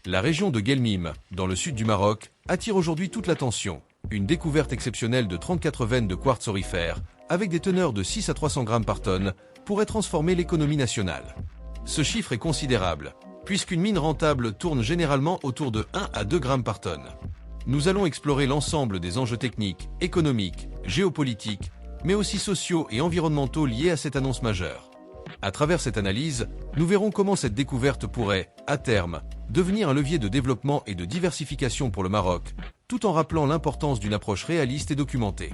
La région de Guelmim, dans le sud du Maroc, attire aujourd'hui toute l'attention. Une découverte exceptionnelle de 34 veines de quartz aurifère, avec des teneurs de 6 à 300 grammes par tonne, pourrait transformer l'économie nationale. Ce chiffre est considérable, puisqu'une mine rentable tourne généralement autour de 1 à 2 grammes par tonne. Nous allons explorer l'ensemble des enjeux techniques, économiques, géopolitiques, mais aussi sociaux et environnementaux liés à cette annonce majeure. À travers cette analyse, nous verrons comment cette découverte pourrait, à terme, devenir un levier de développement et de diversification pour le Maroc, tout en rappelant l'importance d'une approche réaliste et documentée.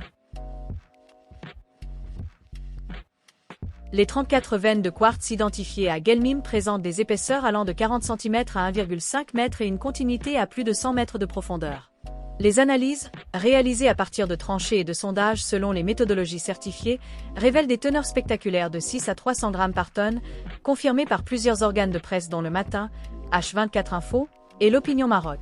Les 34 veines de quartz identifiées à Guelmim présentent des épaisseurs allant de 40 cm à 1,5 m et une continuité à plus de 100 mètres de profondeur. Les analyses, réalisées à partir de tranchées et de sondages selon les méthodologies certifiées, révèlent des teneurs spectaculaires de 6 à 300 grammes par tonne, confirmées par plusieurs organes de presse dont Le Matin, H24 Info et l'Opinion Maroc.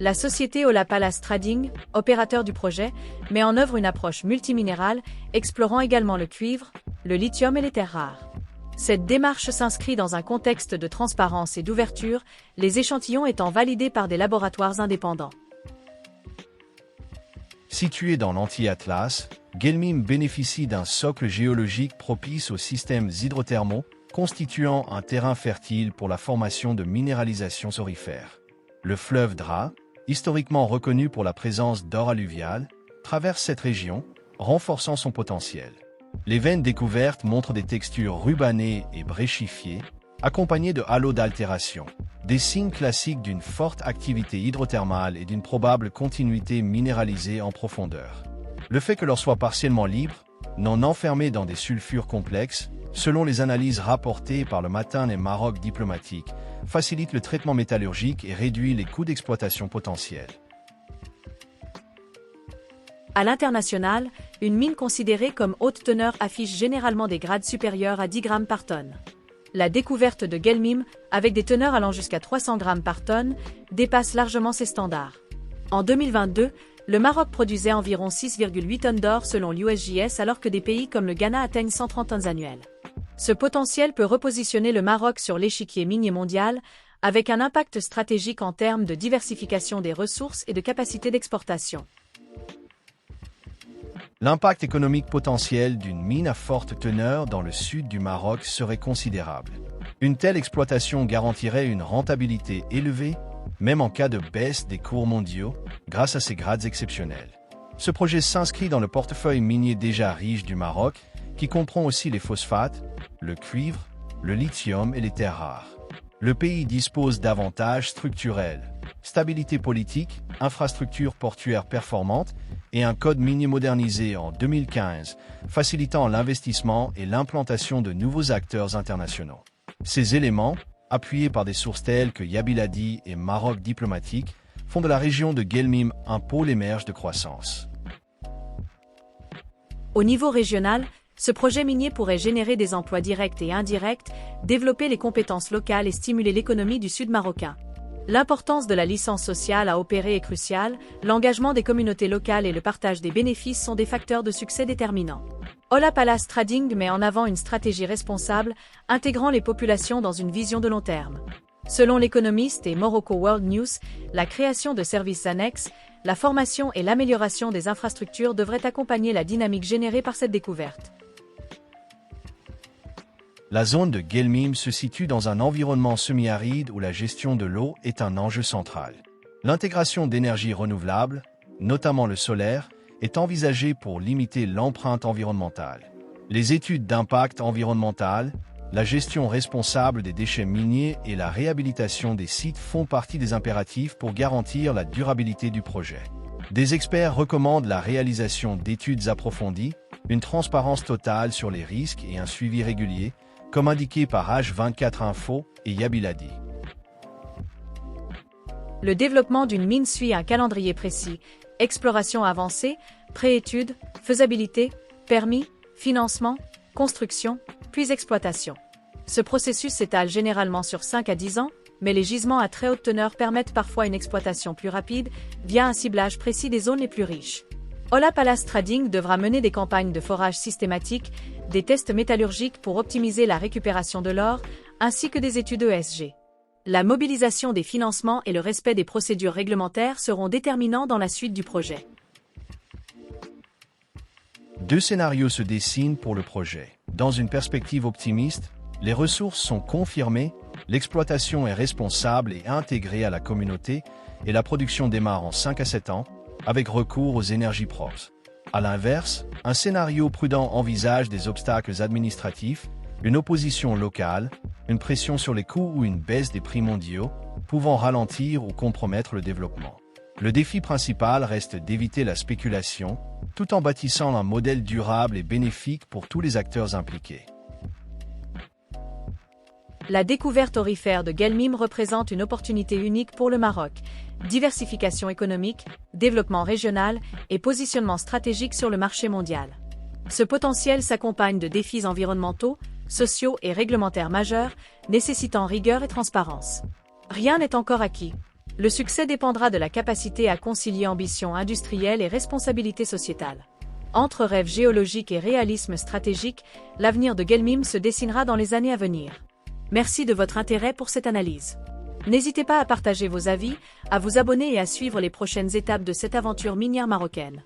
La société Ola Palace Trading, opérateur du projet, met en œuvre une approche multiminérale, explorant également le cuivre, le lithium et les terres rares. Cette démarche s'inscrit dans un contexte de transparence et d'ouverture, les échantillons étant validés par des laboratoires indépendants. Situé dans l'anti-Atlas, Guelmim bénéficie d'un socle géologique propice aux systèmes hydrothermaux, constituant un terrain fertile pour la formation de minéralisations aurifères. Le fleuve Dra, historiquement reconnu pour la présence d'or alluvial, traverse cette région, renforçant son potentiel. Les veines découvertes montrent des textures rubanées et bréchifiées, accompagnées de halos d'altération, des signes classiques d'une forte activité hydrothermale et d'une probable continuité minéralisée en profondeur. Le fait que l'or soit partiellement libre, non enfermé dans des sulfures complexes, selon les analyses rapportées par Le Matin et Maroc Diplomatique, facilite le traitement métallurgique et réduit les coûts d'exploitation potentiels. À l'international, une mine considérée comme haute teneur affiche généralement des grades supérieurs à 10 grammes par tonne. La découverte de Guelmim, avec des teneurs allant jusqu'à 300 grammes par tonne, dépasse largement ces standards. En 2022, le Maroc produisait environ 6,8 tonnes d'or selon l'USJS alors que des pays comme le Ghana atteignent 130 tonnes annuelles. Ce potentiel peut repositionner le Maroc sur l'échiquier minier mondial, avec un impact stratégique en termes de diversification des ressources et de capacité d'exportation. L'impact économique potentiel d'une mine à forte teneur dans le sud du Maroc serait considérable. Une telle exploitation garantirait une rentabilité élevée, même en cas de baisse des cours mondiaux, grâce à ses grades exceptionnels. Ce projet s'inscrit dans le portefeuille minier déjà riche du Maroc, qui comprend aussi les phosphates, le cuivre, le lithium et les terres rares. Le pays dispose d'avantages structurels, stabilité politique, infrastructures portuaires performantes et un code minier modernisé en 2015, facilitant l'investissement et l'implantation de nouveaux acteurs internationaux. Ces éléments, appuyés par des sources telles que Yabiladi et Maroc Diplomatique, font de la région de Guelmim un pôle émerge de croissance. Au niveau régional, ce projet minier pourrait générer des emplois directs et indirects, développer les compétences locales et stimuler l'économie du sud marocain. L'importance de la licence sociale à opérer est cruciale, l'engagement des communautés locales et le partage des bénéfices sont des facteurs de succès déterminants. Ola Palace Trading met en avant une stratégie responsable, intégrant les populations dans une vision de long terme. Selon l'économiste et Morocco World News, la création de services annexes, la formation et l'amélioration des infrastructures devraient accompagner la dynamique générée par cette découverte. La zone de Guelmim se situe dans un environnement semi-aride où la gestion de l'eau est un enjeu central. L'intégration d'énergies renouvelables, notamment le solaire, est envisagée pour limiter l'empreinte environnementale. Les études d'impact environnemental, la gestion responsable des déchets miniers et la réhabilitation des sites font partie des impératifs pour garantir la durabilité du projet. Des experts recommandent la réalisation d'études approfondies, une transparence totale sur les risques et un suivi régulier, comme indiqué par H24 Info et Yabiladi. Le développement d'une mine suit un calendrier précis, exploration avancée, préétude, faisabilité, permis, financement, construction, puis exploitation. Ce processus s'étale généralement sur 5 à 10 ans, mais les gisements à très haute teneur permettent parfois une exploitation plus rapide via un ciblage précis des zones les plus riches. Ola Palace Trading devra mener des campagnes de forage systématiques, des tests métallurgiques pour optimiser la récupération de l'or, ainsi que des études ESG. La mobilisation des financements et le respect des procédures réglementaires seront déterminants dans la suite du projet. 2 scénarios se dessinent pour le projet. Dans une perspective optimiste, les ressources sont confirmées, l'exploitation est responsable et intégrée à la communauté et la production démarre en 5 à 7 ans, avec recours aux énergies propres. À l'inverse, un scénario prudent envisage des obstacles administratifs, une opposition locale, une pression sur les coûts ou une baisse des prix mondiaux, pouvant ralentir ou compromettre le développement. Le défi principal reste d'éviter la spéculation, tout en bâtissant un modèle durable et bénéfique pour tous les acteurs impliqués. La découverte aurifère de Guelmim représente une opportunité unique pour le Maroc. Diversification économique, développement régional et positionnement stratégique sur le marché mondial. Ce potentiel s'accompagne de défis environnementaux, sociaux et réglementaires majeurs, nécessitant rigueur et transparence. Rien n'est encore acquis. Le succès dépendra de la capacité à concilier ambition industrielle et responsabilité sociétale. Entre rêve géologique et réalisme stratégique, l'avenir de Guelmim se dessinera dans les années à venir. Merci de votre intérêt pour cette analyse. N'hésitez pas à partager vos avis, à vous abonner et à suivre les prochaines étapes de cette aventure minière marocaine.